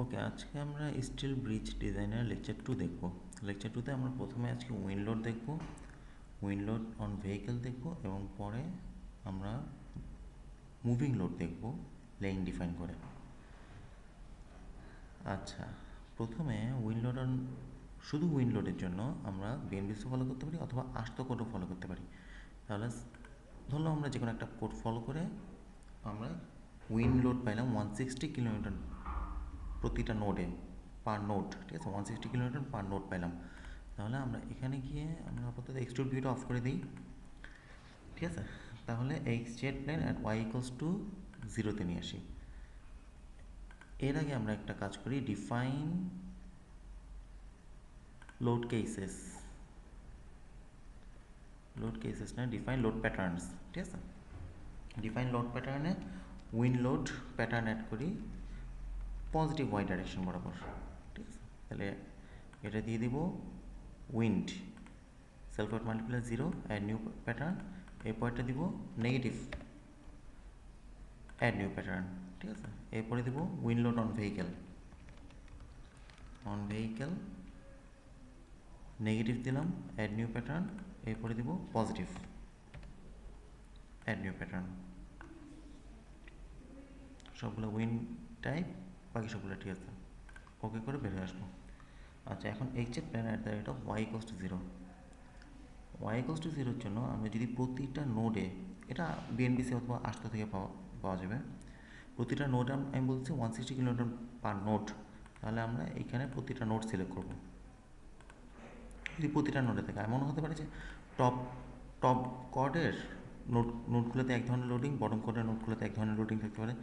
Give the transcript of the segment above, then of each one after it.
ওকে, আজকে আমরা still bridge ডিজাইনের লেকচার 2 দেখব। লেকচার 2তে আমরা প্রথমে আজকে উইন্ড লোড দেখব, উইন্ড লোড অন ভেহিকেল দেখব, এবং পরে আমরা মুভিং লোড দেখব লেইং ডিফাইন করে। আচ্ছা, প্রথমে উইন্ড লোড অন, শুধু উইন্ড লোডের জন্য আমরা বিএনবিসি ফলো করতে পারি অথবা আস্ত কোডও ফলো করতে পারি। তাহলে ধরলাম আমরা যে কোনো একটা কোড ফলো করে আমরা উইন্ড লোড পাইলাম 160 কিলোমিটার প্রতিটা নোডে, পার নোড, ঠিক আছে, 160 কিলোমিটার পার নোড পেলাম। তাহলে আমরা এখানে গিয়ে আমরা আপাতত এক্সট্রুড ভিউটা অফ করে দিই, ঠিক আছে। তাহলে x z plane at y equals to 0-তে নিয়ে আসি। এর আগে আমরা একটা কাজ করি, define load cases, load cases না, ডিফাইন লোড প্যাটার্নস, ঠিক আছে। ডিফাইন লোড প্যাটার্নে উইন্ড লোড প্যাটার্ন অ্যাড করি পজিটিভ ওয়াই ডাইরেকশন বরাবর, ঠিক আছে। তাহলে এটা দিয়ে দিব wind self weight multiply 0 add new pattern, এরপরটা দিব নেগেটিভ অ্যাড নিউ প্যাটার্ন, ঠিক আছে। এরপরে দিব wind load on vehicle, on vehicle negative দিলাম অ্যাড নিউ প্যাটার্ন, এরপরে দিব পজিটিভ অ্যাড নিউ প্যাটার্ন। সবগুলো উইন্ড টাইপ, বাকি সবগুলো ঠিক আছে, ওকে করে বেরিয়ে আসবো। আচ্ছা, এখন এইচের plan at the rate of y equals to 0, y equals to 0-র জন্য আমরা যদি প্রতিটা নোডে, এটা বিএনবিসি অথবা আস্ত থেকে পাওয়া যাবে, প্রতিটা নোড আমি বলছি 160 কিলোমিটার পার নোড, তাহলে আমরা এইখানে প্রতিটা নোড সিলেক্ট করব। যদি প্রতিটা নোডে থাকে, এমন হতে পারে যে টপ টপ কর্ডের নোটগুলোতে এক ধরনের লোডিং, বটম কর্ডের নোটগুলোতে এক ধরনের লোডিং থাকতে পারে,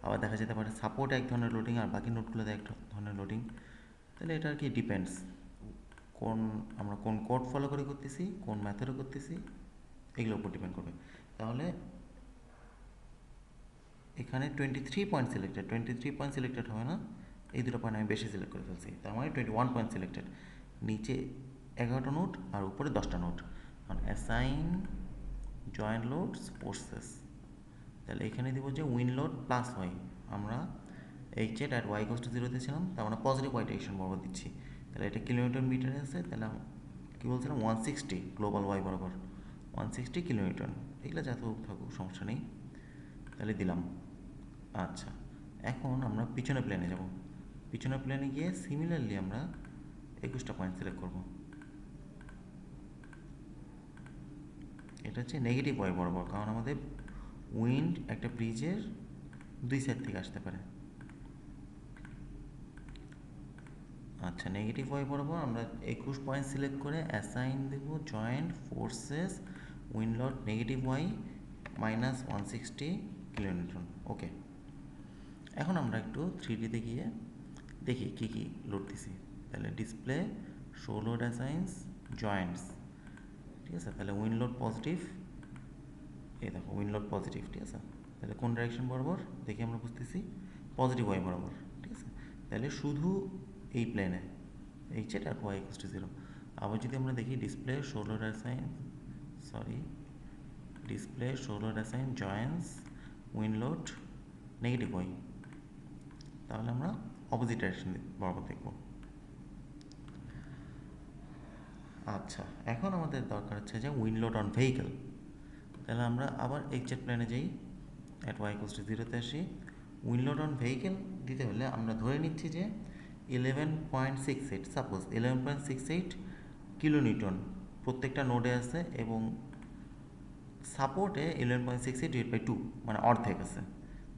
আবার দেখা যেতে পারে সাপোর্ট এক ধরনের লোডিং আর বাকি নোটগুলোতে এক ধরনের লোডিং। তাহলে এটা আর কি ডিপেন্ডস আমরা কোন কোড ফলো করে করতেছি, কোন মেথডে করতেছি, এগুলোর উপর ডিপেন্ড করবে। তাহলে এখানে 23 পয়েন্ট সিলেক্টেড, 23 পয়েন্ট সিলেক্টেড হবে না, এই দুটো পয়েন্ট আমি বেশি সিলেক্ট করে ফেলছি, তার মানে 21 পয়েন্ট সিলেক্টেড। নিচে 11টা নোট আর উপরে 10টা নোট, কারণ অ্যাসাইন জয়েন্ট লোডস ফোর্সেস। তাহলে এখানে দিব যে উইন্ড লোড প্লাস ওয়াই, আমরা h z at y equals to 0-তে ছিলাম, তার মানে পজিটিভ ওয়াই ডাইরেকশন বরাবর দিচ্ছি। তাহলে এটা কিলোমিটার মিটারে আছে, তাহলে কী বলছিলাম 160 গ্লোবাল ওয়াই বরাবর 160 কিলোমিটার, এগুলো যত থাকুক সমস্যা নেই। তাহলে দিলাম। আচ্ছা, এখন আমরা পিছনে প্লেনে যাব। পিছনের প্লেনে গিয়ে সিমিলারলি আমরা 21টা পয়েন্ট সিলেক্ট করব। এটা হচ্ছে নেগেটিভ ওয়াই বরাবর, কারণ আমাদের উইন্ড একটা ব্রিজের দুই সাইড থেকে আসতে পারে। আচ্ছা, নেগেটিভ ওয়াই বরাবর আমরা 21 পয়েন্ট সিলেক্ট করে অ্যাসাইন দেব joint forces wind load negative y minus 160 kilonewton. Okay, এখন আমরা একটু 3Dতে গিয়ে দেখি কী কী লোড দিছি। তাহলে display show load assigns Joints, ঠিক আছে। তাহলে উইন্ড লোড পজিটিভ, এই দেখো উইন্ড লোড পজিটিভ, ঠিক আছে। তাহলে কোন ডাইরেকশন বরাবর দেখি আমরা বুঝতেছি, পজিটিভ ওয়াই বরাবর, ঠিক আছে। তাহলে শুধু এই প্লেনে এইচ এর আর ওয়াই ইকুয়ালস টু 0। আবার যদি আমরা দেখি display show load assign, display show load assign joints wind load negative Y, তাহলে আমরা অপোজিট ডাইরেকশন বরাবর দেখব। আচ্ছা, এখন আমাদের দরকার হচ্ছে যে উইন্ড লোড অন ভেহিকেল। তাহলে আমরা আবার এইচজেড প্ল্যানে যাই, অ্যাট ওয়াই ইকুয়ালস টু 0-তে আসি। উইন্ড লোড অন ভেহিকেল দিতে হলে আমরা ধরে নিচ্ছি যে 11.68, সাপোজ 11.68 কিলোনিউটন প্রত্যেকটা নোডে আছে, এবং সাপোর্টে 11.68/2, মানে অর্ধেক আছে।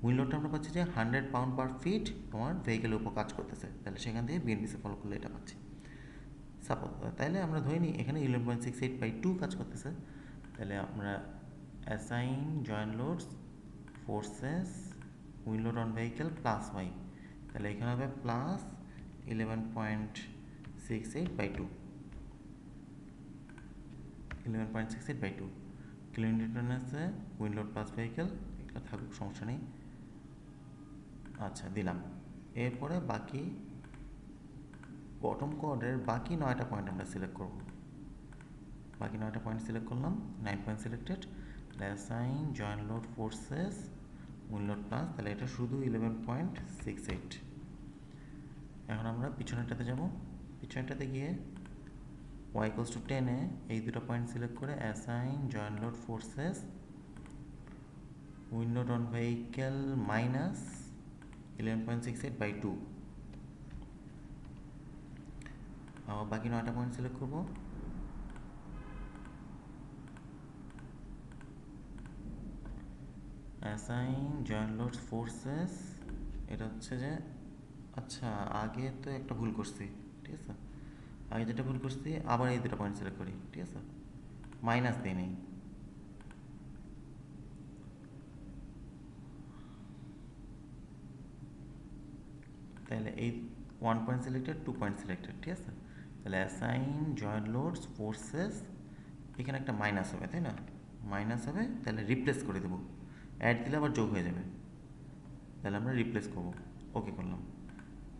উইন্ড লোডটা আমরা পাচ্ছি যে 100 পাউন্ড পার ফিট আমার ভেহিকেলের উপর কাজ করতেছে, তাহলে সেখান থেকে বিএনবিসি ফলো করলে এটা পাচ্ছি। সাপোজ তাইলে আমরা ধরে নিই এখানে 11.68/2 কাজ করতেছে, তাহলে আমরা assign joint loads forces wind load on vehicle plus Y, তাহলে এখানে হবে প্লাস 11.68/2, 11.68/2 কিলোমিটার আছে উইন্ড লোড প্লাস ভেহিকেল, এটা থাকুক সমস্যা নেই। আচ্ছা, দিলাম। এরপরে বাকি বটম কোয়াড্রের বাকি 9টা পয়েন্ট আমরা সিলেক্ট করব। বাকি 9টা পয়েন্ট সিলেক্ট করলাম, 9 point selected. Assign joint load forces wind load plus, তাহলে এটা শুধু 11.68। এখন আমরা পিছনেরটাতে যাব, পিছনেরটাতে গিয়ে y equals to 10 এ এই দুটো পয়েন্ট সিলেক্ট করে assign joint load forces wind load on vehicle minus 11.68/2। আবার বাকি 9টা পয়েন্ট সিলেক্ট করব, অ্যাসাইন জয়েন্ট লোড ফোর্সেস, এটা হচ্ছে যে আচ্ছা আগে তো একটা ভুল করছি, ঠিক আছে, আগে যেটা ভুল করছি আবার এই দুটো পয়েন্ট সিলেক্ট করি, ঠিক আছে, মাইনাস দিয়ে নেই, তাহলে এই 1 পয়েন্ট সিলেক্টেড 2 পয়েন্ট সিলেক্টেড, ঠিক আছে, তাহলে অ্যাসাইন জয়েন্ট লোডস ফোর্সেস, এখানে একটা মাইনাস হবে তাই না, মাইনাস হবে, তাহলে রিপ্লেস করে দেবো, অ্যাড দিলে আবার যোগ হয়ে যাবে, তাহলে আমরা রিপ্লেস করবো, ওকে করলাম,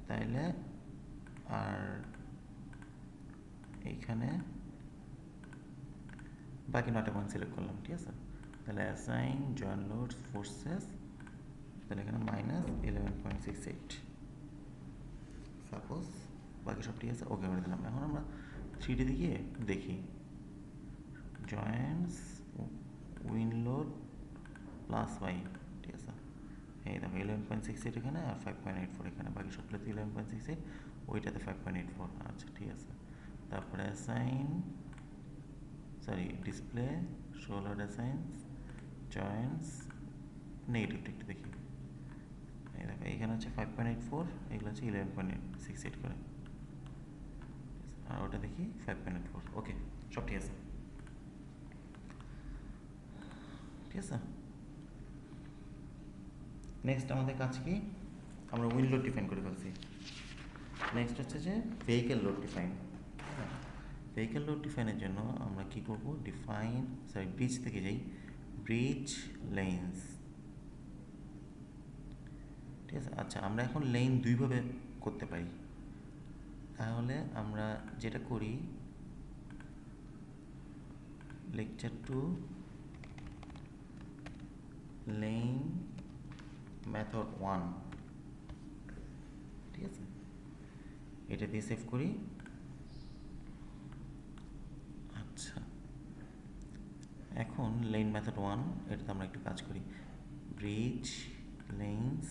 তাইলে আর এইখানে বাকি 9টা পয়েন্ট সিলেক্ট করলাম, ঠিক আছে, তাহলে অ্যাসাইন জয়েন্ট লোডস ফোর্সেস, তাহলে এখানে মাইনাস 11.68 সাপোজ, বাকি সব ঠিক আছে, ওকে করে দিলাম। এখন আমরা 3D গিয়ে দেখি joints wind load plus Y, ঠিক আছে, এই দেখো 11.68 এখানে আর 5.84 এখানে, বাকি সবগুলোতে 11.68, ওইটাতে 5.84, আচ্ছা ঠিক আছে। তারপরে assign sorry display show load assigns joints নেগেটিভটা একটু দেখি, এই দেখো এইখানে হচ্ছে 5.84, এগুলো হচ্ছে 11.68 করে, আর ওটা দেখি 5.84, ওকে সব ঠিক আছে, ঠিক আছে। নেক্সট আমাদের কাজ কি, আমরা উইন্ড লোড ডিফাইন করে ফেলছি, নেক্সট হচ্ছে যে vehicle load define. Vehicle load ডিফাইনের জন্য আমরা কি করব, ডিফাইন সরি ব্রিজ থেকে যাই, ব্রিজ লেন্স, ঠিক আছে। আচ্ছা আমরা এখন লেন দুইভাবে করতে পারি, তাহলে আমরা যেটা করি লেকচার 2 লেন মেথড 1, ঠিক আছে, এটা দিয়ে সেভ করি। আচ্ছা এখন লেন মেথড 1 এটাতে আমরা একটু কাজ করি, ব্রিজ লেন্স,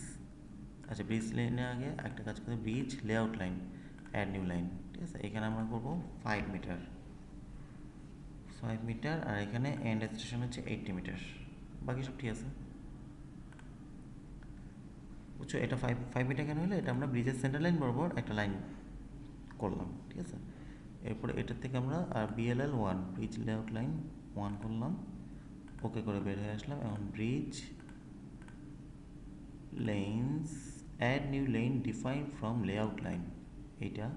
আচ্ছা ব্রিজ লেনে আগে একটা কাজ করি, bridge layout line add new line, ঠিক আছে, এখানে আমরা করব 5 মিটার, 5 মিটার, আর এখানে এন্ড স্টেশন হচ্ছে 80 মিটার, বাকি সব ঠিক আছে, বুঝছো। এটা 5 মিটার কেন হলো, এটা আমরা ব্রিজের সেন্টার লাইন বরাবর একটা লাইন করলাম, ঠিক আছে। এরপরে এটার থেকে আমরা আর বিএলএল 1 ব্রিজ লেআউট লাইন 1 করলাম, ওকে করে বের হয়ে আসলাম। এখন bridge lanes add new lane define from layout line, এইটা,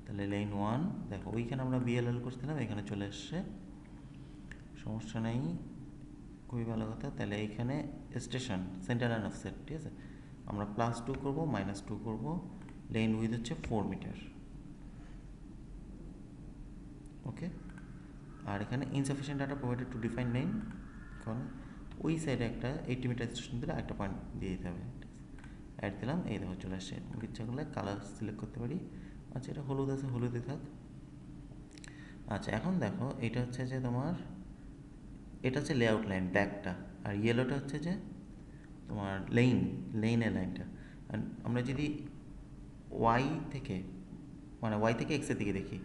তাহলে লেন 1 দেখো ওইখানে আমরা বিএলএল করছিলাম, এখানে চলে আসছে, সমস্যা নেই, খুবই ভালো কথা। তাহলে এইখানে স্টেশন সেন্টার লাইন অফসেট, ঠিক আছে, আমরা +2 করব -2 করব, লেন উইথ হচ্ছে 4 মিটার, ওকে। আর এখানে insufficient data provided to define lane, কারণ ওই সাইডে একটা 80 মিটার স্টেশন দিলে একটা পয়েন্ট দিয়ে দিতে হবে, অ্যাড দিলাম, এই দেখো চলে আসছে। ইচ্ছা করলে কালার সিলেক্ট করতে পারি, আচ্ছা এটা হলুদ আছে হলুদে থাক। আচ্ছা এখন দেখো এটা হচ্ছে যে তোমার, এটা হচ্ছে লেআউট লাইন ব্যাকটা, আর ইয়েলোটা হচ্ছে যে তোমার লেনের লাইনটা। আমরা যদি ওয়াই থেকে মানে ওয়াই থেকে এক্সের দিকে দেখি,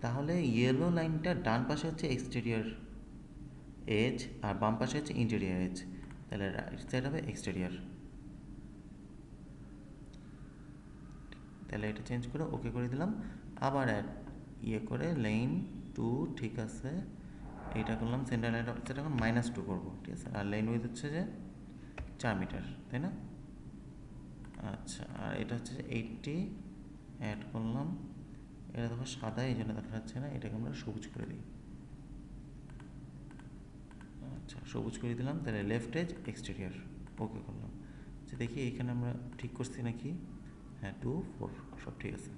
তাহলে ইয়েলো লাইনটা ডান পাশে হচ্ছে এক্সটেরিয়র এজ আর বাম পাশে হচ্ছে ইন্টেরিয়র এজ, তাহলে রাইট সাইড হবে এক্সটেরিয়র, তাহলে এটা চেঞ্জ করে ওকে করে দিলাম। আবার ইয়ে করে লেন 2, ঠিক আছে, এইটা করলাম সেন্টার লাইন অফসেট, এখন -2 করবো, ঠিক আছে, আর লেন উইথ হচ্ছে যে 4 মিটার, তাই না। আচ্ছা আর এটা হচ্ছে যে 80 অ্যাড করলাম, এটা দেখো সাদা এই জন্য দেখা যাচ্ছে না, এটাকে আমরা সবুজ করে দিই, আচ্ছা সবুজ করে দিলাম, তাহলে লেফট এজ এক্সটেরিয়র, ওকে করলাম। আচ্ছা দেখি এখানে আমরা ঠিক করছি নাকি, হ্যাঁ 2 4 সব ঠিক আছে।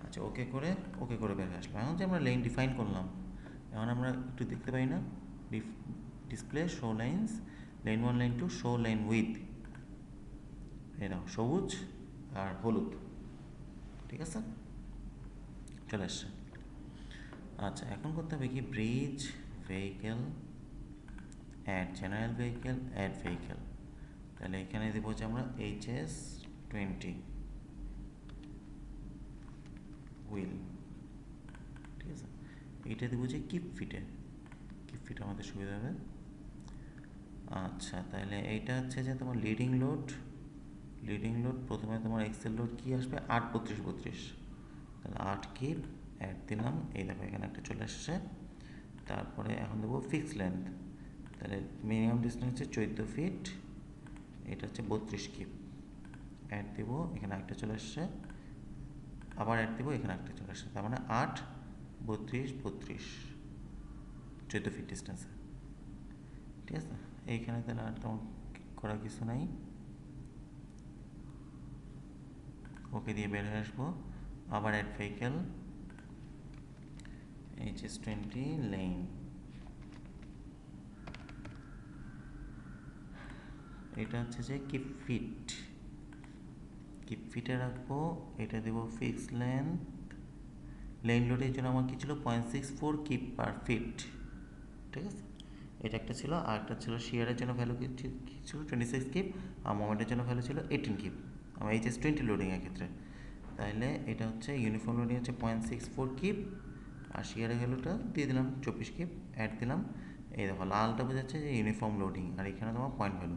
আচ্ছা ওকে করে বের হয়ে আসলাম। এখন যে আমরা লেন ডিফাইন করলাম, এখন আমরা একটু দেখতে পাই না, display show lines lane 1 lane 2 show lane with, এই নাও সবুজ আর হলুদ, ঠিক আছে, চলে আসছে। আচ্ছা, এখন করতে হবে কি, bridge vehicle add general vehicle add vehicle. তাহলে এখানে দেবো যে আমরা HS20 হুইল, ঠিক আছে। এইটা দেবো যে কিপ ফিটে আমাদের সুবিধা হবে। আচ্ছা, তাহলে এইটা হচ্ছে যে তোমার লিডিং লোড প্রথমে তোমার এক্সেল লোড কি আসবে, 8 32 32, তাহলে 8 কিপ অ্যাড দিলাম, এই দেখো এখানে একটা চলে আসছে। তারপরে এখন দেবো ফিক্স লেন্থ, তাহলে মিনিমাম ডিস্টেন্স হচ্ছে 14 ফিট, এটা হচ্ছে 32 কিপ, অ্যাড দেবো, এখানে একটা চলে আসছে, আবার অ্যাড দেবো, এখানে একটা চলে আসছে, তার মানে 8 32 32 14 ফিট ডিস্টেন্সে, ঠিক আছে। এইখানে তাহলে আর তেমন করার কিছু নাই, ওকে দিয়ে বের হয়ে আসবো। আবার অ্যাড ভেহিকেল HS20 লেন, এটা হচ্ছে যে কিপ ফিটে রাখবো, এটা দেবো ফিক্স লেন্থ। লেন লোডের জন্য আমার কি ছিল, 0.64 কিপ পার ফিট, ঠিক আছে, এটা একটা ছিল। আর একটা ছিল শিয়ারের জন্য ভ্যালু কি ছিল, 26 কিপ, আর মোমেন্টের জন্য ভ্যালু ছিল 18 কিপ আমার HS20 লোডিংয়ের ক্ষেত্রে। তাহলে এটা হচ্ছে ইউনিফর্ম লোডিং হচ্ছে 0.64 কিপ, আর শিয়ারের ভ্যালুটা দিয়ে দিলাম 24 কিপ, অ্যাড দিলাম। এই দেখো লালটা বোঝাচ্ছে যে ইউনিফর্ম লোডিং, আর এখানে তোমার পয়েন্ট ভ্যালু।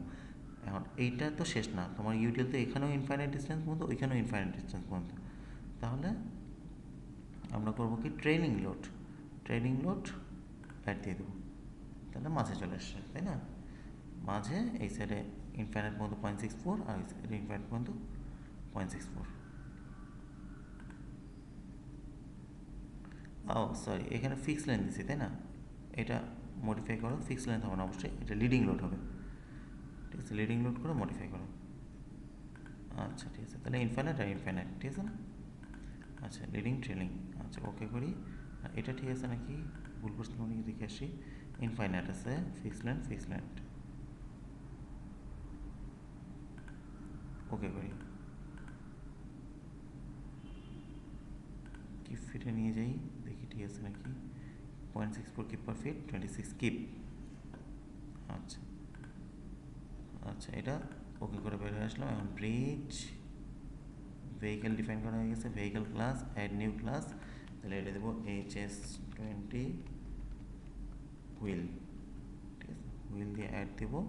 এখন এইটা তো শেষ না, তোমার ইউটিএল তো এখানেও ইনফাইনাইট ডিস্টেন্স পর্যন্ত, ওইখানেও ইনফাইনাইট ডিস্টেন্স পর্যন্ত। তাহলে আমরা করবো কি, ট্রেনিং লোড অ্যাড দিয়ে দেবো, তাহলে মাঝে চলে আসছে, তাই না। মাঝে এই সাইডে ইনফাইনাইট পর্যন্ত 0.64, আর এই সাইডে ইনফাইনাইট পর্যন্ত 0.64। ও সরি, এখানে ফিক্স লেন্থ দিচ্ছি, তাই না, এটা মডিফাই করো, ফিক্স লেন্থ হবে না অবশ্যই, এটা লিডিং লোড হবে, ঠিক আছে, লিডিং লোড করে মডিফাই করো। আচ্ছা ঠিক আছে, তাহলে ইনফাইনাইট আর ইনফাইনাইট, ঠিক আছে না। আচ্ছা, লিডিং ট্রেলিং, আচ্ছা ওকে করি। এটা ঠিক আছে নাকি, ভুল করছিলাম নাকি দেখে আসি। ইনফাইনাইট আছে, ফিক্স লেন্থ ওকে করি। কিপ ফিটে নিয়ে যাই, দেখি ঠিক আছে নাকি। 0.64 কিপ পার ফিট, 26 কিপ। আচ্ছা আচ্ছা, এটা ওকে করে বের হয়ে আসলাম। এখন ব্রিজ ভেহিকেল ডিফাইন করা হয়ে গেছে, vehicle class, add new class, তাহলে এটা দেবো HS20 হুইল, ঠিক আছে, হুইল দিয়ে অ্যাড দেবো,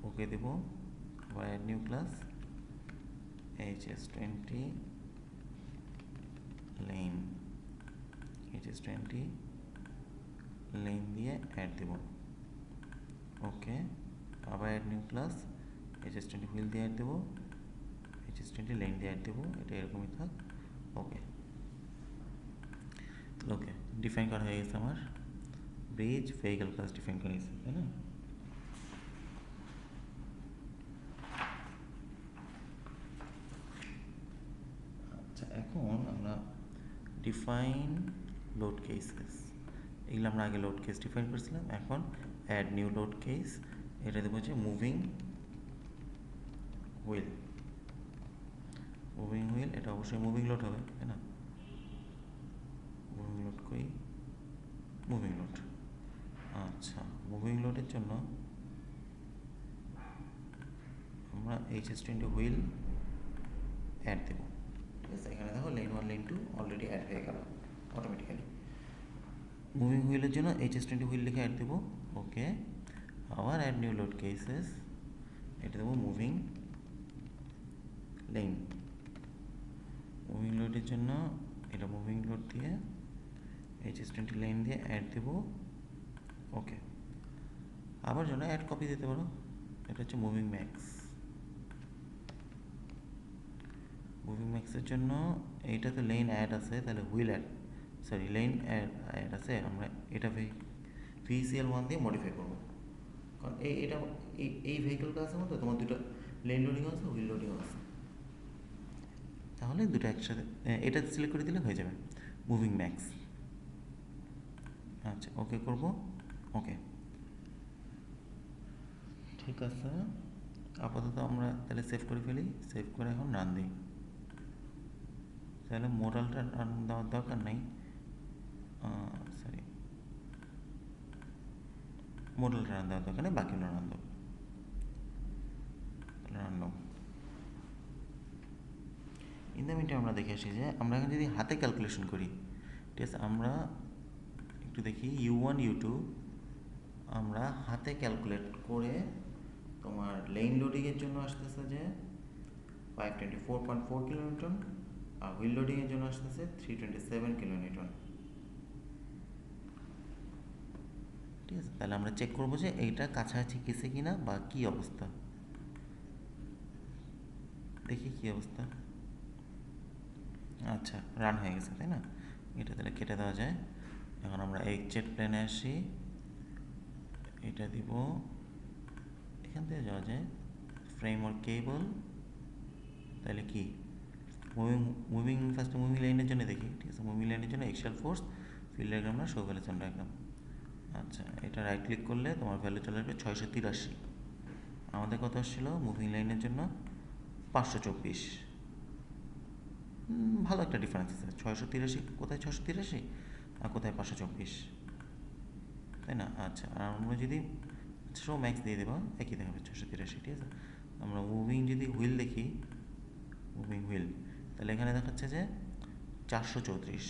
ওকে দেবো, আবার add new class HS20 lane, HS20 lane দিয়ে অ্যাড দেবো, ওকে, আবার add new class HS20 wheel দিয়ে অ্যাড দেবো, HS20 লেন দিয়ে অ্যাড দেবো, এটা এরকমই থাক, ওকে। ওকে, ডিফাইন করা হয়ে গেছে আমার ব্রিজ ভেহিকেল ক্লাস ডিফাইন করা গেছে, তাই না। আচ্ছা, এখন আমরা ডিফাইন লোড কেসেস, এগুলো আমরা আগে লোড কেস ডিফাইন করেছিলাম। এখন অ্যাড নিউ লোড কেস, এটা দেবো যে মুভিং হুইল, এটা অবশ্যই মুভিং লোড হবে, তাই না। মুভিং লোড কই, মুভিং লোড। আচ্ছা, মুভিং লোডের জন্য আমরা HS20 হুইল অ্যাড দেবো, ঠিক আছে। এখানে দেখো লেন 1 লেন 2 অলরেডি অ্যাড হয়ে গেল অটোমেটিক্যালি। মুভিং হুইলের জন্য HS20 হুইল লিখে অ্যাড দেবো, ওকে। আবার অ্যাড নিউ লোড কেসেস, এটা দেবো মুভিং লেন। মুভিং লোডের জন্য এটা মুভিং লোড দিয়ে HS20 লেন দিয়ে অ্যাড দেবো, ওকে। আবার জন্য অ্যাড কপি দিতে পারো, এটা হচ্ছে মুভিং ম্যাক্সের জন্য এইটা তো লেন অ্যাড আছে, তাহলে wheel add, sorry lane add আছে, আমরা এটা VCL1 দিয়ে মডিফাই করবো, কারণ এটা এই ভেহিকেল ক্লাসের মধ্যে তোমার দুটো লেন লোডিং আছে, হুইল লোডিং আছে, তাহলে দুটো একসাথে এটা সিলেক্ট করে দিলে হয়ে যাবে মুভিং ম্যাক্স। আচ্ছা, ওকে করবো, ওকে, ঠিক আছে। আপাতত আমরা তাহলে সেভ করে ফেলি, সেভ করে এখন রান দিই। তাহলে মোডালটা রান দেওয়ার দরকার নেই, সরি মোডালটা রান দেওয়ার দরকার নেই, বাকিগুলো রান দেবো। রান দাও। ইন দ্য মিনটাইম আমরা দেখে আসি যে আমরা এখন যদি হাতে ক্যালকুলেশন করি, ঠিক আছে, আমরা একটু দেখি U1 U2 আমরা হাতে ক্যালকুলেট করে তোমার লেইন লোডিংয়ের জন্য আসতেছে যে 524.4 কিলোনিউটন, আর হুইল লোডিংয়ের জন্য আসতেছে 327 কিলোনিউটন। ঠিক আছে, তাহলে আমরা চেক করবো যে এইটা কাছাকাছি গেছে কিনা বা কি অবস্থা। দেখি কি অবস্থা। আচ্ছা, রান হয়ে গেছে, তাই না? এটা তাহলে কেটে দেওয়া যায়। এখন আমরা XZ প্লেনে আসি, এটা দিব, এখান থেকে যাওয়া যায় ফ্রেমওয়ার্ক কেবল, তাহলে কি মুভিং ফার্স্ট মুভিং লাইনের জন্য দেখি, ঠিক আছে, মুভিং লাইনের জন্য এক্সিয়াল ফোর্স, ফিল্ড ডায়াগ্রাম না, শো ভ্যালুয়েশন ডায়াগ্রাম। আচ্ছা, এটা রাইট ক্লিক করলে তোমার ভ্যালু চলে আসবে 683। আমাদের কত আসছিল মুভিং লাইনের জন্য? 524। ভালো একটা ডিফারেন্স আছে, 683 কোথায় 683 আর কোথায় 524, তাই না? আচ্ছা, আর আমরা যদি শো ম্যাক্স দিয়ে দেবো একই দেখাবে 683, ঠিক আছে। আমরা মুভিং যদি হুইল দেখি, মুভিং হুইল, তাহলে এখানে দেখাচ্ছে যে 434,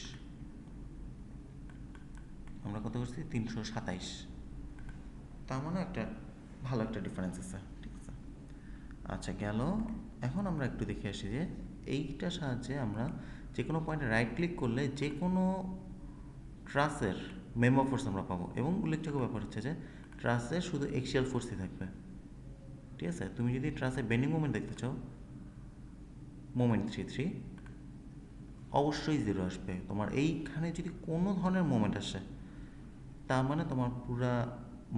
আমরা কত করছি 327, তার মানে একটা ভালো একটা ডিফারেন্স আছে, ঠিক আছে। আচ্ছা গেল। এখন আমরা একটু দেখে আসি যে এইটার সাহায্যে আমরা যে কোনো পয়েন্টে রাইট ক্লিক করলে যে কোনো ট্রাসের মেম্বার ফোর্স আমরা পাবো, এবং উল্লেখযোগ্য ব্যাপার হচ্ছে যে ট্রাসে শুধু এক্সিয়াল ফোর্সই থাকবে, ঠিক আছে। তুমি যদি ট্রাসে বেন্ডিং মোমেন্ট দেখতে চাও, মোমেন্ট 3 অবশ্যই 0 আসবে। তোমার এইখানে যদি কোনো ধরনের মোমেন্ট আসে, তার মানে তোমার পুরা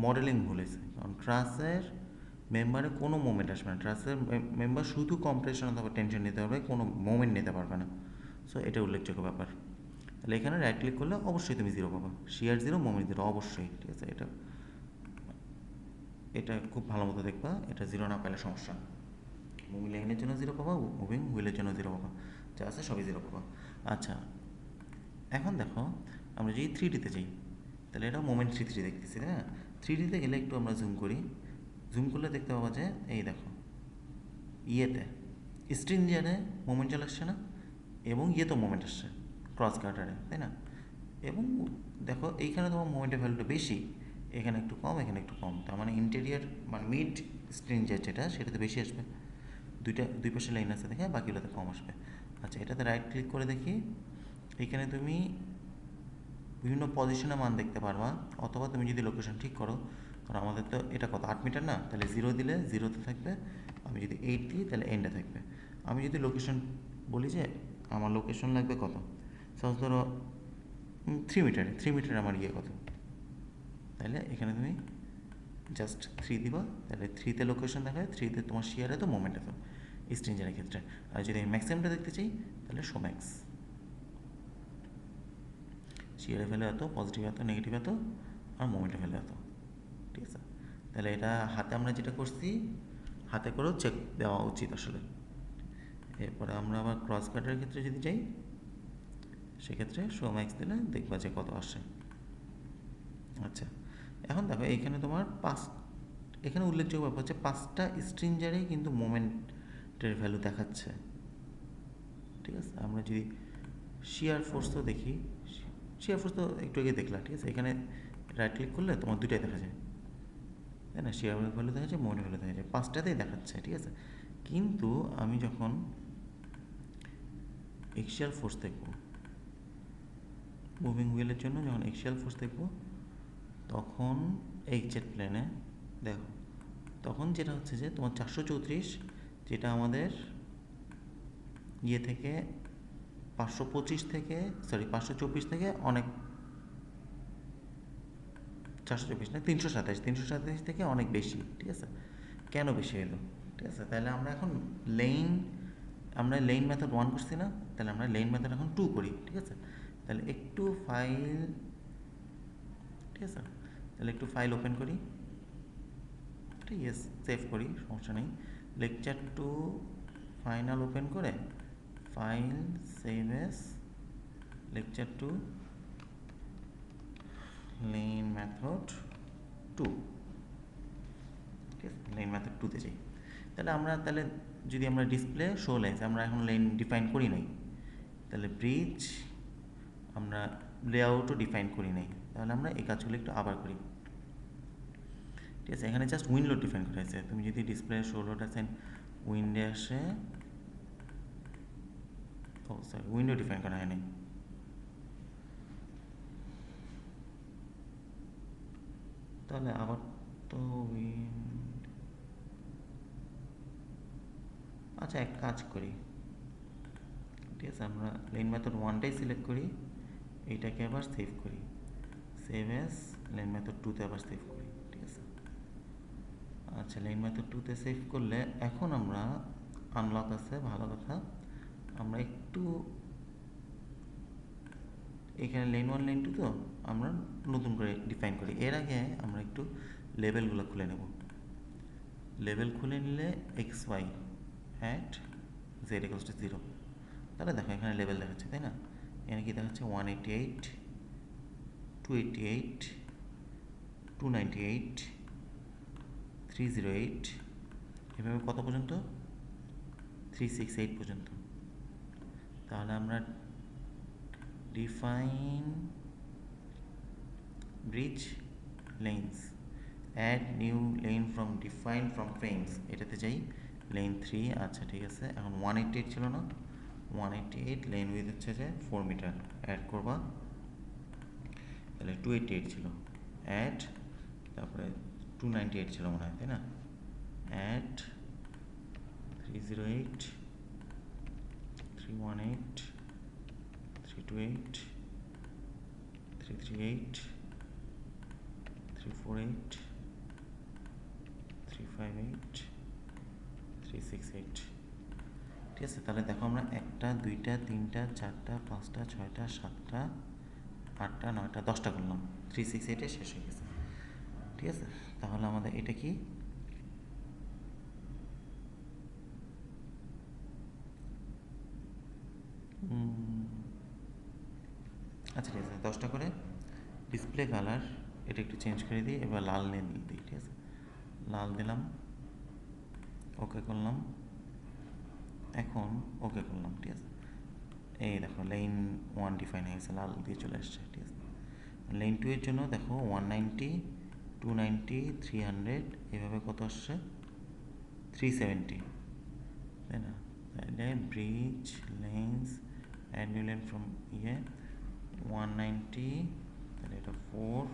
মডেলিং ভুল হয়েছে, কারণ ট্রাসের মেম্বারে কোনো মোমেন্ট আসবে না। ট্রাসের মেম্বার শুধু কম্প্রেশন অথবা টেনশন নিতে পারবে, কোনো মোমেন্ট নিতে পারবে না। সো এটা উল্লেখযোগ্য ব্যাপার। তাহলে এখানে রাইট ক্লিক করলে অবশ্যই তুমি 0 পাবা, শিয়ার 0, মোমেন্ট 0 অবশ্যই, ঠিক আছে। এটা এটা খুব ভালো মতো দেখবা, এটা 0 না পেলে সমস্যা। মুভিং লাইনের জন্য 0 পাবা, মুভিং হুইলের জন্য 0 পাবা, যা আছে সবই 0 পাবা। আচ্ছা, এখন দেখো আমরা যদি 3Dতে যাই, তাহলে এটা মোমেন্ট 3 দেখতেছি, তাই না? 3Dতে গেলে একটু আমরা জুম করি, জুম করলে দেখতে পাবো যে এই দেখো ইয়েতে স্ট্রিঞ্জারে মোমেন্ট চলে আসছে না, এবং ইয়েতেও মোমেন্ট আসছে ক্রস গার্ডারে, তাই না? এবং দেখো এইখানে তোমার মোমেন্টের ভ্যালুটা বেশি, এখানে একটু কম, এখানে একটু কম, তার মানে ইন্টেরিয়ার মানে মিড স্ট্রিঞ্জার যেটা সেটাতে বেশি আসবে। দুই পাশে লাইন আছে দেখে, বাকিগুলোতে কম আসবে। আচ্ছা, এটাতে রাইট ক্লিক করে দেখি, এইখানে তুমি বিভিন্ন পজিশনে মান দেখতে পারবা, অথবা তুমি যদি লোকেশন ঠিক করো, কারণ আমাদের তো এটা কত 8 মিটার না, তাহলে 0 দিলে 0তে থাকবে, আমি যদি 8 দিই তাহলে এন্ডে থাকবে। আমি যদি লোকেশন বলি যে আমার লোকেশন লাগবে কত, সাপোজ ধরো 3 মিটারে আমার ইয়ে কত, তাহলে এখানে তুমি জাস্ট 3 দিবা, তাহলে 3তে লোকেশন দেখায়, 3তে তোমার শিয়ারে তো মোমেন্ট এত স্ট্রিঞ্জারের ক্ষেত্রে। আর যদি আমি ম্যাক্সিমামটা দেখতে চাই, তাহলে শো ম্যাক্স, শিয়ারের ভ্যালু এত, পজিটিভ এত, নেগেটিভ এত, আর মোমেন্টের ভ্যালু এত, ঠিক আছে। তাহলে এটা হাতে আমরা যেটা করছি, হাতে করেও চেক দেওয়া উচিত আসলে। এরপরে আমরা আবার ক্রস কাটারের ক্ষেত্রে যদি যাই, সেক্ষেত্রে শো ম্যাক্স দিলে দেখবা যে কত আসে। আচ্ছা, এখন দেখো এইখানে তোমার এখানে উল্লেখযোগ্য ব্যাপার হচ্ছে 5টা স্ট্রিঞ্জারেই কিন্তু মোমেন্টের ভ্যালু দেখাচ্ছে, ঠিক আছে। আমরা যদি শিয়ার ফোর্স তো দেখি, শিয়ার ফোর্স তো একটু আগে দেখলাম, ঠিক আছে। এখানে রাইট ক্লিক করলে তোমার দুটাই দেখা যায়, তাই না? শিয়ার ভ্যালু দেখা যায়, মোমেন্ট ভ্যালু দেখা যায়, 5টাতেই দেখাচ্ছে, ঠিক আছে। কিন্তু আমি যখন এক্সিয়াল ফোর্স দেখব, মুভিং হুইলের জন্য যখন এক্সিয়াল ফোর্স দেখব, তখন XZ প্লেনে দেখো, তখন যেটা হচ্ছে যে তোমার 434, যেটা আমাদের ইয়ে থেকে 525 থেকে, সরি 524 থেকে অনেক, 424 না 327 থেকে অনেক বেশি, ঠিক আছে। কেন বেশি এলো, ঠিক আছে। তাহলে আমরা এখন আমরা লেইন মেথড 1 করছি না, তাহলে আমরা লেইন মেথড এখন 2 করি, ঠিক আছে। তাহলে একটু ফাইল, ঠিক আছে, তাহলে একটু ফাইল ওপেন করি, ঠিক আছে, সেভ করি, সমস্যা নেই। লেকচার 2 ফাইনাল ওপেন করে file save S lecture 2 lane method 2, ঠিক আছে, লেন মেথড 2 তে যাই। তাহলে যদি আমরা ডিসপ্লে শো লাইন্স, আমরা এখন লেন ডিফাইন করি নাই, তাহলে ব্রিজ আমরা লেআউটও ডিফাইন করি নাই, তাহলে আমরা এই কাজগুলো একটু আবার করি। ঠিক আছে, এখানে জাস্ট উইন্ডো ডিফাইন করা হয়েছে। তুমি যদি ডিসপ্লে শো লোড আছেন উইন্ডে আসে, ও সরি, উইন্ডো ডিফাইন করা হয়নি। তাহলে আবার তো আচ্ছা, এক কাজ করি, ঠিক আছে, আমরা লেন মেথড 1টাই সিলেক্ট করি, এইটাকে আবার সেভ করি, সেভ এস লেন মেথড 2তে আবার সেভ করি, ঠিক আছে। আচ্ছা, লেন মেথড 2তে সেভ করলে এখন আমরা আনলক আছে, ভালো কথা, আমরা একটু এখানে লেন 1 লেন 2 তো আমরা নতুন করে ডিফাইন করি। এর আগে আমরা একটু লেভেলগুলো খুলে নেব। লেভেল খুলে নিলে X Y at Z equals to 0, তাহলে দেখো এখানে লেভেল দেখাচ্ছে, তাই না? এখানে কি দেখাচ্ছে 188, 288, 298, 308, এভাবে কত পর্যন্ত? 368 পর্যন্ত। তাহলে আমরা define bridge lanes, add new lane from define from frames, এটাতে যাই, লেন 3। আচ্ছা ঠিক আছে, এখন 188 ছিল না, 188 লেন উইথ হচ্ছে যে 4 মিটার, অ্যাড করবা, তাহলে 288 ছিল, অ্যাড, তারপরে 298 ছিল মনে হয়, তাই না? অ্যাড 308, 318, 328, 338, 348, 358, 368, ঠিক আছে। তাহলে দেখো আমরা 1টা 2টা 3টা 4টা 5টা 6টা 7টা 8টা 9টা 10টা করলাম, 368 শেষ হয়ে গেছে, ঠিক আছে। তাহলে আমাদের এটা কি, আচ্ছা ঠিক আছে, 10টা করে ডিসপ্লে কালার এটা একটু চেঞ্জ করে দিই, এবার লাল লেন দিই, ঠিক আছে, লাল দিলাম, ওকে করলাম, এখন ওকে করলাম, ঠিক আছে। এই দেখো লেন 1 ডিফাইন হয়ে গেছে, লাল দিয়ে চলে আসছে, ঠিক আছে। লেন 2 এর জন্য দেখো 190, 290, 300, এভাবে কত আসছে? 370, তাই না? তাহলে bridge lanes add new lane from 190, তাহলে এটা 4,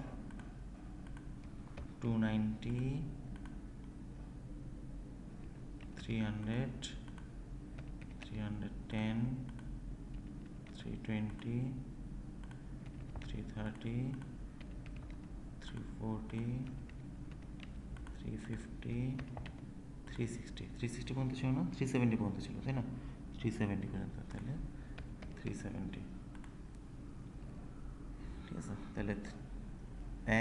290, 300, 310, 320, 330, 340, 350, 360, 360 পর্যন্ত ছিল না, 370 পর্যন্ত ছিল, তাই না? 370 পর্যন্ত, তাহলে 370, ঠিক আছে। তাহলে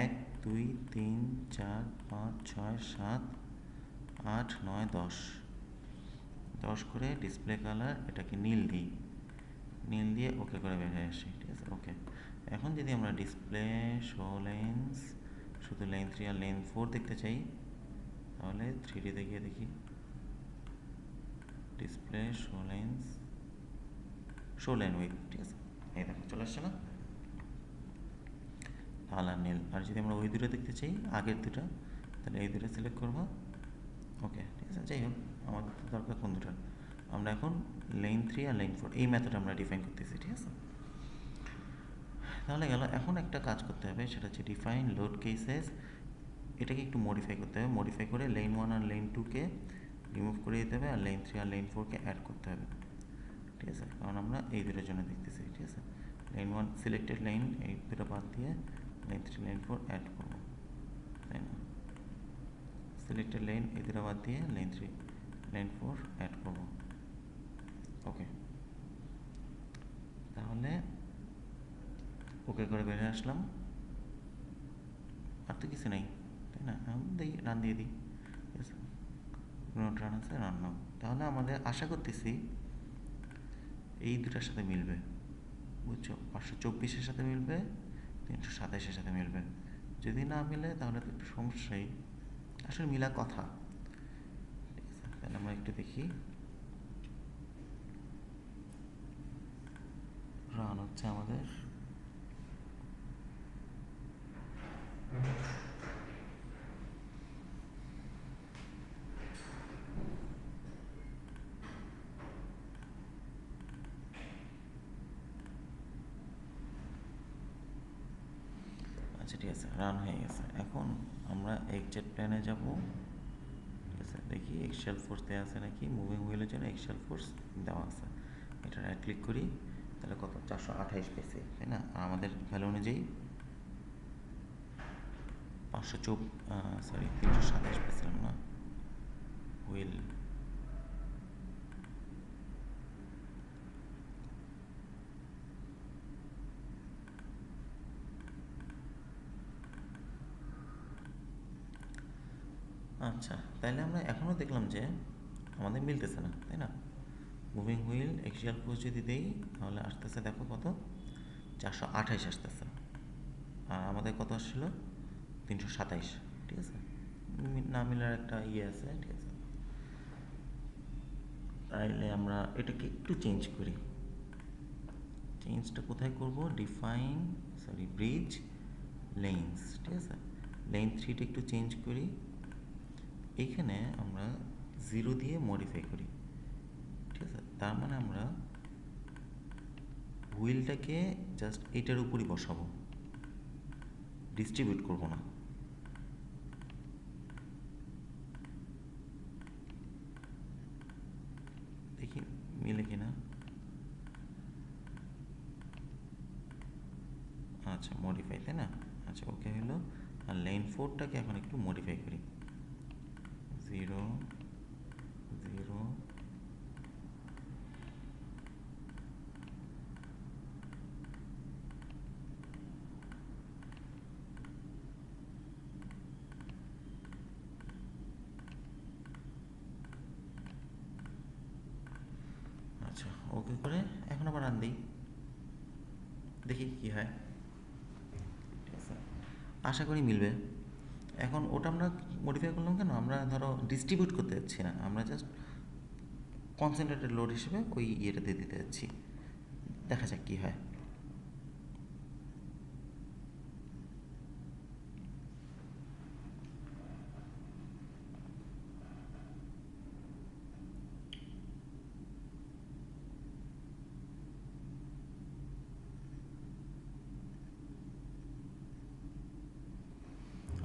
1 2 3 4 5 6 7 8 9 10, 10 করে ডিসপ্লে কালার এটাকে নীল দিই, নীল দিয়ে ওকে করে বের হয়ে আসি, ঠিক আছে, ওকে। এখন যদি আমরা ডিসপ্লে শো লেন্স শুধু লেন 3 আর লেন 4 দেখতে চাই, তাহলে 3Dতে গিয়ে দেখি display show lens show lane with, ঠিক আছে, এই দেখো চলে আসছে না, লাল আর নীল। আর যদি আমরা ওই দুটো দেখতে চাই আগের দুটো, তাহলে এই দুটো সিলেক্ট করবো, ওকে, ঠিক আছে। যাই হোক, আমাদের তো দরকার কোন দুটো, আমরা এখন লেন 3 আর লেন 4 এই মেথড আমরা ডিফাইন করতেছি, ঠিক আছে। তাহলে গেল, এখন একটা কাজ করতে হবে, সেটা হচ্ছে ডিফাইন লোড কেসেস, এটাকে একটু মডিফাই করতে হবে, মডিফাই করে লেন 1 আর লেন 2কে রিমুভ করে দিতে হবে, আর লেন 3 আর লেন 4কে অ্যাড করতে হবে, ঠিক আছে, কারণ আমরা এই দুটোর জন্য দেখতেছি, ঠিক আছে। লেন 1 সিলেক্টেড লাইন, এই দুটো বাদ দিয়ে লেন 3 লেন 4 অ্যাড করবো, তাই না? সিলেক্টেড লাইন এই দুটো বাদ দিয়ে লেন 3 লেন 4 অ্যাড করবো, ওকে। তাহলে ওকে করে বেরিয়ে আসলাম, আর তো কিছু নেই, তাই না? দিই, রান দিয়ে দিই, ঠিক আছে, নোট রান আছে, রান নাও। তাহলে আমাদের আশা করতেছি এই দুটার সাথে মিলবে, বুঝছো? 524-এর সাথে মিলবে, 327-এর সাথে মিলবে। যদি না মিলে তাহলে তো একটু সমস্যাই, আসলে মিলা কথা। ঠিক আছে, তাহলে আমরা একটু দেখি। রান হচ্ছে আমাদের। আচ্ছা ঠিক আছে, রান হয়ে গেছে। এখন আমরা এক্সজেট প্ল্যানে যাব। ঠিক আছে, দেখি এক্সেল ফোর্স দেওয়া আছে নাকি। মুভিং হুইলের জন্য এক্সেল ফোর্স দেওয়া আছে, এটা রাইট ক্লিক করি। তাহলে কত, 428 পেয়েছে, তাই না? আর আমাদের ভ্যালু অনুযায়ী 327 পেয়েছিলাম না হুইল। আচ্ছা, তাহলে আমরা এখনও দেখলাম যে আমাদের মিলতেছে না, তাই না? মুভিং হুইল এক্সিয়াল ফোর্স যদি দেই তাহলে আসতেছে, দেখো কত, 428 আসতেছে। আর আমাদের কত আসছিল, 327। ঠিক আছে, না মিলার একটা ইয়ে আছে। ঠিক আছে, তাইলে আমরা এটাকে একটু চেঞ্জ করি। চেঞ্জটা কোথায় করব, ব্রিজ লেন্স। ঠিক আছে, লেন 3টা একটু চেঞ্জ করি। এইখানে আমরা 0 দিয়ে মডিফাই করি। ঠিক আছে, তার মানে আমরা হুইলটাকে জাস্ট এটার উপরই বসাবো, ডিস্ট্রিবিউট করব না। দেখি মিলে কিনা। আচ্ছা, মডিফাই, তাই না? আচ্ছা, ওকে হলো। আর লেন 4টাকে এখন একটু মডিফাই করি। 0 0। আচ্ছা, ওকে করে এখন আবার রান দিই, দেখি কি হয়। ঠিক আছে, আশা করি মিলবে। এখন ওটা আমরা মডিফাই করলাম কেন, আমরা ধরো ডিস্ট্রিবিউট করতে যাচ্ছি না, আমরা জাস্ট কনসেন্ট্রেটেড লোড হিসেবে ওই ইয়েটাতে দিতে যাচ্ছি। দেখা যাক কী হয়।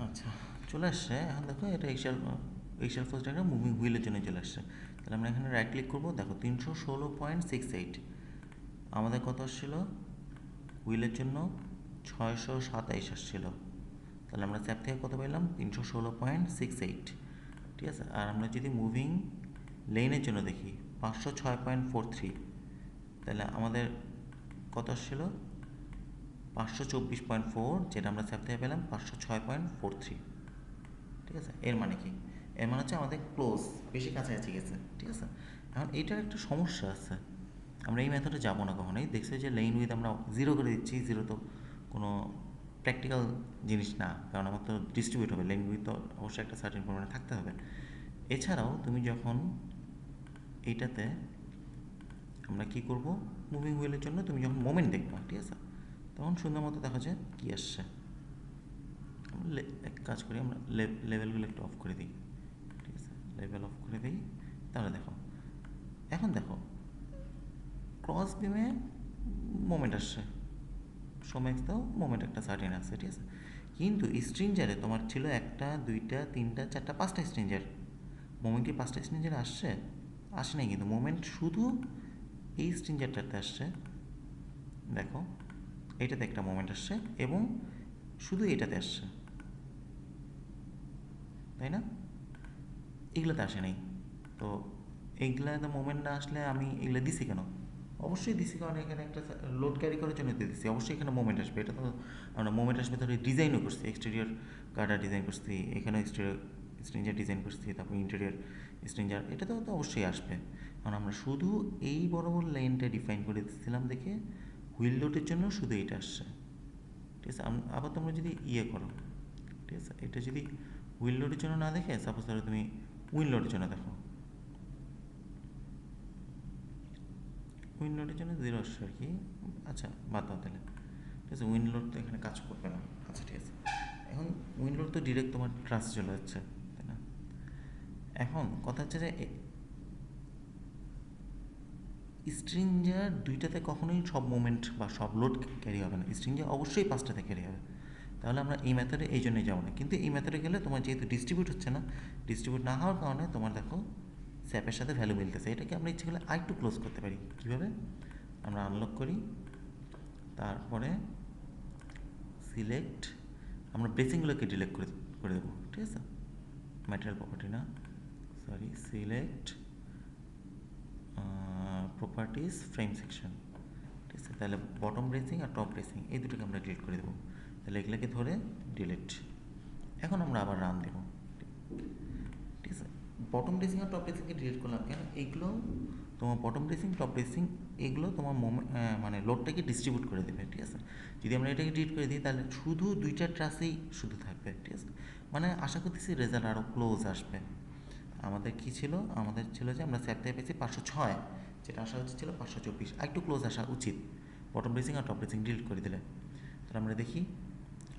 আচ্ছা, চলে আসছে। এখন দেখো এটা এক্সেল ফোর্স ডায়াগ্রাম মুভিং হুইলের জন্য চলে আসছে। তাহলে আমরা এখানে রাইট ক্লিক করবো, দেখো 316.68। আমাদের কত আসছিল হুইলের জন্য, 627 আসছিল। তাহলে আমরা স্যাপ থেকে কত পেলাম, 316.68। ঠিক আছে, আর আমরা যদি মুভিং লেনের জন্য দেখি 506.43, তাহলে আমাদের কত আসছিল, 524.4, যেটা আমরা স্যাপ থেকে পেলাম 506.43। ঠিক আছে, এর মানে কি, এর মানে হচ্ছে আমাদের ক্লোজ, বেশি কাছাকাছি গেছে। ঠিক আছে, এখন এইটার একটা সমস্যা আছে, আমরা এই মেথডে যাবো না কখনোই। দেখছি যে লেন উইথ আমরা 0 করে দিচ্ছি, 0 তো কোনো প্র্যাকটিক্যাল জিনিস না, কারণ আমার তো ডিস্ট্রিবিউট হবে, লেন উইথ তো অবশ্যই একটা সার্টেন পরিমাণে থাকতে হবে। এছাড়াও তুমি যখন এইটাতে আমরা কি করব, মুভিং হুইলের জন্য তুমি যখন মোমেন্ট দেখবা, ঠিক আছে, তখন সুন্দর মতো দেখা যায় কী আসছে। আমরা এক কাজ করি, আমরা লেভেলগুলো একটু অফ করে দিই। ঠিক আছে, লেভেল অফ করে দিই। তাহলে দেখো, এখন দেখো ক্রস বিমে মোমেন্ট আসছে, সোম্যাক্স দাও মোমেন্ট একটা সার্টেন আসছে। ঠিক আছে, কিন্তু স্ট্রিঞ্জারে তোমার ছিল 1টা 2টা 3টা 4টা 5টা স্ট্রিঞ্জার। মোমেন্ট কি 5টা স্ট্রিঞ্জারে আসছে? আসে নাই, কিন্তু মোমেন্ট শুধু এই স্ট্রিঞ্জারটাতে আসছে। দেখো, এইটাতে একটা মোমেন্ট আসছে এবং শুধু এটাতে আসছে, তাই না? এগুলোতে আসে নাই। তো এইগুলাতে মোমেন্ট না আসলে আমি এগুলো দিছি কেন? অবশ্যই দিছি কারণ এখানে একটা লোড ক্যারি করার জন্য দিয়ে দিছি, অবশ্যই এখানে মোমেন্ট আসবে। এটা তো আমরা মোমেন্ট আসবে ধরে ডিজাইনও করছি, এক্সটেরিয়র গার্ডার ডিজাইন করছি, এখানেও এক্সটেরিয়র স্ট্রিঞ্জার ডিজাইন করছি, তারপর ইন্টেরিয়র স্ট্রিঞ্জার, এটাতেও তো অবশ্যই আসবে। কারণ আমরা শুধু এই বরাবর লাইনটা ডিফাইন করে দিচ্ছিলাম দেখে হুইল লোডের জন্য শুধু এটা আসছে, ঠিক আছে। আবার তোমরা যদি ইয়ে করো, ঠিক আছে, এটা যদি হুইল লোডের জন্য না দেখে সাপোজ ধরো তুমি উইন্ড লোডের জন্য দেখো, উইন্ড লোডের জন্য 0 আসছে আর কি। আচ্ছা বাদ দাও তাহলে, ঠিক আছে, উইন্ড লোড তো এখানে কাজ করবে না। আচ্ছা ঠিক আছে, এখন উইন্ড লোড তো ডিরেক্ট তোমার ট্রাসে চলে যাচ্ছে, তাই না? এখন কথা হচ্ছে যে স্ট্রিঞ্জার দুইটাতে কখনোই সব মোমেন্ট বা সব লোড ক্যারি হবে না, স্ট্রিঞ্জার অবশ্যই 5টাতে ক্যারি হবে। তাহলে আমরা এই মেথডে এই জন্যই যাবো না, কিন্তু এই মেথডে গেলে তোমার যেহেতু ডিস্ট্রিবিউট হচ্ছে না, ডিস্ট্রিবিউট না হওয়ার কারণে তোমার দেখো স্যাপের সাথে ভ্যালু মিলতেছে। এটাকে আমরা ইচ্ছে করলে আরেকটু ক্লোজ করতে পারি। কীভাবে? আমরা আনলক করি, তারপরে সিলেক্ট, আমরা ব্রেসিংগুলোকে ডিলেক্ট করে দেবো, ঠিক আছে, ম্যাটেরিয়াল প্রপার্টি না, sorry, select properties frame section, ঠিক আছে। তাহলে বটম ব্রেসিং আর টপ ব্রেসিং এই দুটোকে আমরা ডিলিট করে দেবো। তাহলে এগুলোকে ধরে ডিলিট। এখন আমরা আবার রান দেবো, ঠিক আছে। বটম ব্রেসিং আর টপ ব্রেসিংকে ডিলিট করলাম কেন? এইগুলো তোমার বটম ব্রেসিং টপ ব্রেসিং এগুলো তোমার মানে লোডটাকে ডিস্ট্রিবিউট করে দেবে, ঠিক আছে। যদি আমরা এটাকে ডিলিট করে দিই তাহলে শুধু দুইটা ট্রাসেই শুধু থাকবে, ঠিক আছে। মানে আশা করতেছি রেজাল্ট আরও ক্লোজ আসবে। আমাদের কি ছিল? আমাদের ছিল যে আমরা স্যাপ থেকে পেয়েছি 506, যেটা আসা হচ্ছে ছিল 524, একটু ক্লোজ আসা উচিত বটম ব্রেসিং আর টপ ব্রেসিং ডিলিট করে দিলে। তাহলে আমরা দেখি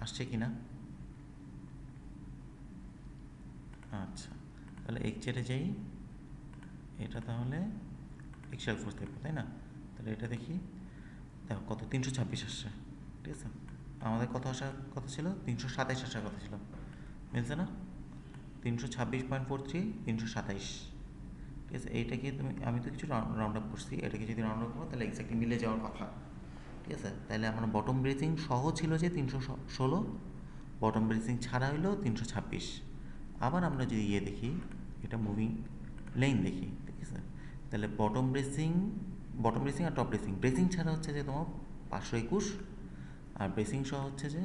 আসছে কি না। আচ্ছা, তাহলে এক্সেটে যাই, এটা তাহলে এক্সেল ফোর্স দেখবো, তাই না? তাহলে এটা দেখি, দেখো কত 326 আসছে, ঠিক আছে। আমাদের কত আসার কথা ছিল? 327 আসার কথা ছিল, মিলছে না? 326.43, 327, ঠিক আছে। এইটাকে তুমি, আমি তো কিছু রাউন্ড আপ করছি, এটাকে যদি রাউন্ড আপ করো তাহলে এক্স্যাক্টলি মিলে যাওয়ার কথা, ঠিক আছে। তাহলে আমার বটম ব্রেসিং সহ ছিল যে 316, বটম ব্রেসিং ছাড়া হইলো 326। আবার আমরা যদি ইয়ে দেখি, এটা মুভিং লেন দেখি, ঠিক আছে। তাহলে বটম ব্রেসিং আর টপ ব্রেসিং, ব্রেসিং ছাড়া হচ্ছে যে তোমার 521, আর ব্রেসিং সহ হচ্ছে যে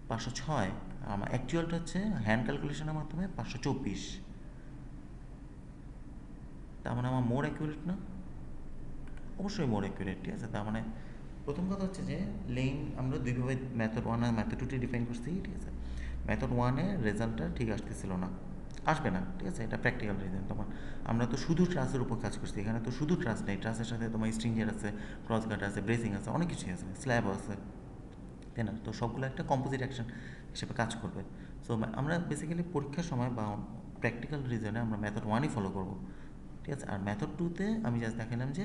506। আমার অ্যাকচুয়ালটা হচ্ছে হ্যান্ড ক্যালকুলেশনের মাধ্যমে 524। তার মানে আমার মোর অ্যাকুরেট না? অবশ্যই মোর অ্যাকুরেট, ঠিক আছে। তার মানে প্রথম কথা হচ্ছে যে লেন আমরা দুইভাবে মেথড 1 আর মেথড 2 ডিফাইন করছি, ঠিক আছে। মেথড 1-এ রেজাল্টটা ঠিক আসতেছিল না, আসবে না, ঠিক আছে, এটা প্র্যাকটিক্যাল রিজন। তোমার আমরা তো শুধু ট্রাসের উপর কাজ করছি, এখানে তো শুধু ট্রাস নেই, ট্রাসের সাথে তোমার স্ট্রিঞ্জার আছে, ক্রস গার্ড আছে, ব্রেসিং আছে, অনেক কিছুই আছে, স্ল্যাবও আছে, তাই না? তো সবগুলো একটা কম্পোজিট অ্যাকশন হিসেবে কাজ করবে। সো আমরা বেসিক্যালি পরীক্ষার সময় বা প্র্যাকটিক্যাল রিজনে আমরা মেথড 1-ই ফলো করবো, ঠিক আছে। আর মেথড 2-তে আমি জাস্ট দেখালাম যে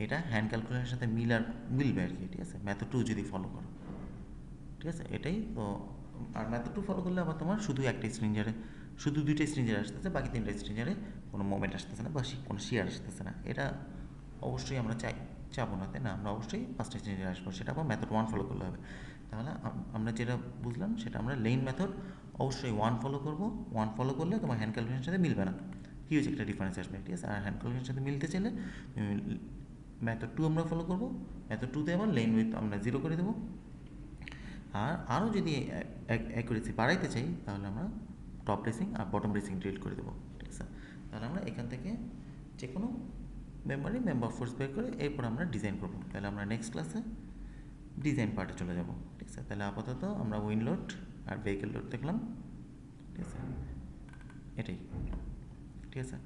এটা হ্যান্ড ক্যালকুলেশনের সাথে মিলবে আর কি, ঠিক আছে, মেথড 2 যদি ফলো করো, ঠিক আছে, এটাই তো। আর মেথড 2 ফলো করলে আবার তোমার শুধু একটা স্ট্রিঞ্জারে, শুধু দুইটা স্ট্রিঞ্জার আসতেছে, বাকি 3টা স্ট্রিঞ্জারে কোনো মোমেন্ট আসতেছে না বা কোনো শিয়ার আসতেছে না। এটা অবশ্যই আমরা চাবো না, তাই না? আমরা অবশ্যই 5টা স্ট্রিঞ্জার আসবো, সেটা আবার মেথড 1 ফলো করলে হবে। তাহলে আমরা যেটা বুঝলাম সেটা আমরা লেন মেথড অবশ্যই 1 ফলো করবো। 1 ফলো করলে তোমার হ্যান্ড ক্যালকুলেশনের সাথে মিলবে না, হিউজ একটা ডিফারেন্স আসবে, ঠিক আছে। আর হ্যান্ড ক্যালকুলেশনের সাথে মিলতে চাইলে মেথড 2 আমরা ফলো করবো। মেথড 2-তে আবার লেন উইথ আমরা 0 করে দেবো। আর আরও যদি অ্যাকুরেসি বাড়াইতে চাই তাহলে আমরা টপ ব্রেসিং আর বটম ব্রেসিং ডিলিট করে দেবো, ঠিক আছে। তাহলে আমরা এখান থেকে যে কোনো মেম্বার ফোর্স বের করে এরপর আমরা ডিজাইন করবো। তাহলে আমরা নেক্সট ক্লাসে ডিজাইন পার্টে চলে যাব, ঠিক আছে। তাহলে আপাতত আমরা উইন্ড লোড আর ভেহিকেল লোড দেখলাম, ঠিক আছে, এটাই, ঠিক আছে।